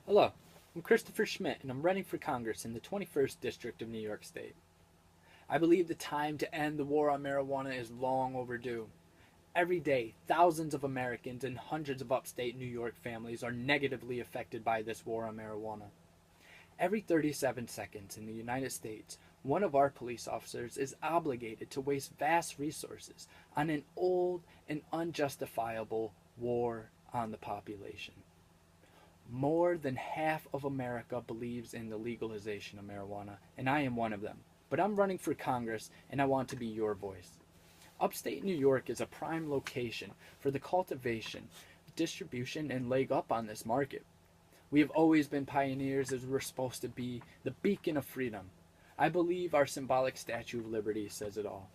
Hello, I'm Christopher Schmidt, and I'm running for Congress in the 21st District of New York State. I believe the time to end the war on marijuana is long overdue. Every day, thousands of Americans and hundreds of upstate New York families are negatively affected by this war on marijuana. Every 37 seconds in the United States, one of our police officers is obligated to waste vast resources on an old and unjustifiable war on the population. More than half of America believes in the legalization of marijuana, and I am one of them. But I'm running for Congress, and I want to be your voice. Upstate New York is a prime location for the cultivation, distribution, and leg up on this market. We have always been pioneers as we're supposed to be the beacon of freedom. I believe our symbolic Statue of Liberty says it all.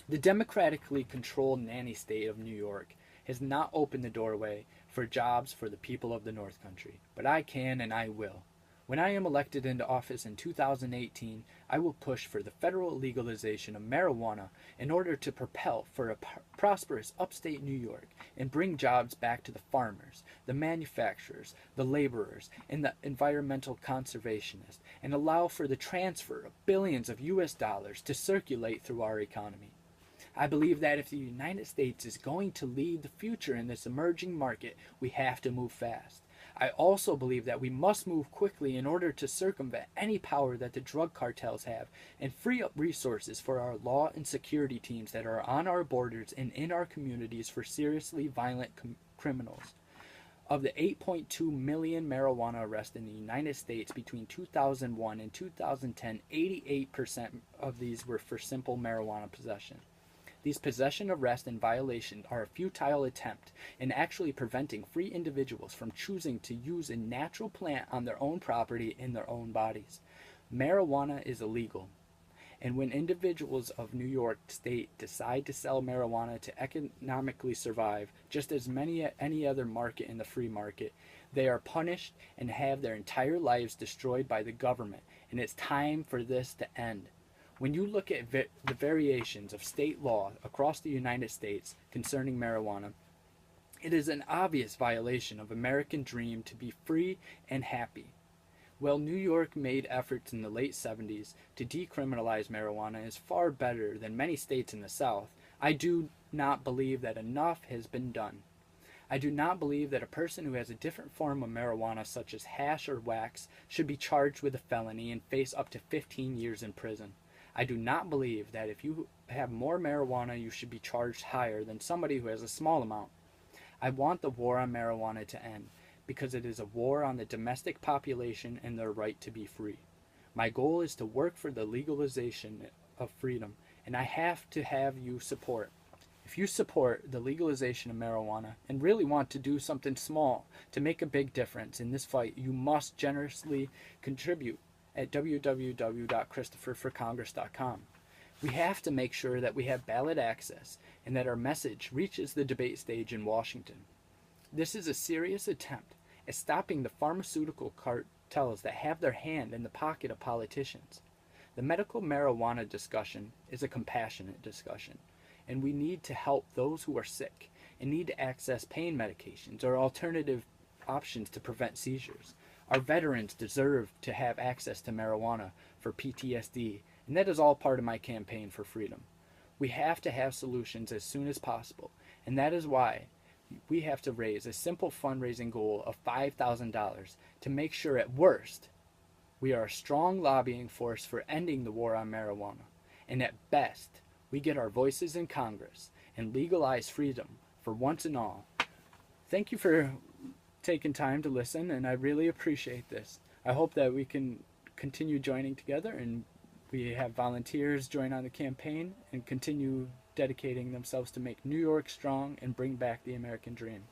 The democratically controlled nanny state of New York has not opened the doorway for jobs for the people of the North Country, but I can and I will. When I am elected into office in 2018, I will push for the federal legalization of marijuana in order to propel for a prosperous upstate New York and bring jobs back to the farmers, the manufacturers, the laborers, and the environmental conservationists, and allow for the transfer of billions of US dollars to circulate through our economy. I believe that if the United States is going to lead the future in this emerging market, we have to move fast. I also believe that we must move quickly in order to circumvent any power that the drug cartels have and free up resources for our law and security teams that are on our borders and in our communities for seriously violent criminals. Of the 8.2 million marijuana arrests in the United States between 2001 and 2010, 88% of these were for simple marijuana possession. These possession arrests and violations are a futile attempt in actually preventing free individuals from choosing to use a natural plant on their own property in their own bodies. Marijuana is illegal, and when individuals of New York State decide to sell marijuana to economically survive, just as any other market in the free market, they are punished and have their entire lives destroyed by the government, and it's time for this to end. When you look at the variations of state law across the United States concerning marijuana, it is an obvious violation of American dream to be free and happy. While New York made efforts in the late 70s to decriminalize marijuana is far better than many states in the South, I do not believe that enough has been done. I do not believe that a person who has a different form of marijuana such as hash or wax should be charged with a felony and face up to 15 years in prison. I do not believe that if you have more marijuana, you should be charged higher than somebody who has a small amount. I want the war on marijuana to end because it is a war on the domestic population and their right to be free. My goal is to work for the legalization of freedom, and I have to have you support. If you support the legalization of marijuana and really want to do something small to make a big difference in this fight, you must generously contribute at www.christopherforcongress.com. We have to make sure that we have ballot access and that our message reaches the debate stage in Washington. This is a serious attempt at stopping the pharmaceutical cartels that have their hand in the pocket of politicians. The medical marijuana discussion is a compassionate discussion, and we need to help those who are sick and need to access pain medications or alternative options to prevent seizures. Our veterans deserve to have access to marijuana for PTSD, and that is all part of my campaign for freedom. We have to have solutions as soon as possible, and that is why we have to raise a simple fundraising goal of $5,000 to make sure at worst we are a strong lobbying force for ending the war on marijuana, and at best we get our voices in Congress and legalize freedom for once and all. Thank you for taking time to listen, and I really appreciate this. I hope that we can continue joining together and we have volunteers join on the campaign and continue dedicating themselves to make New York strong and bring back the American dream.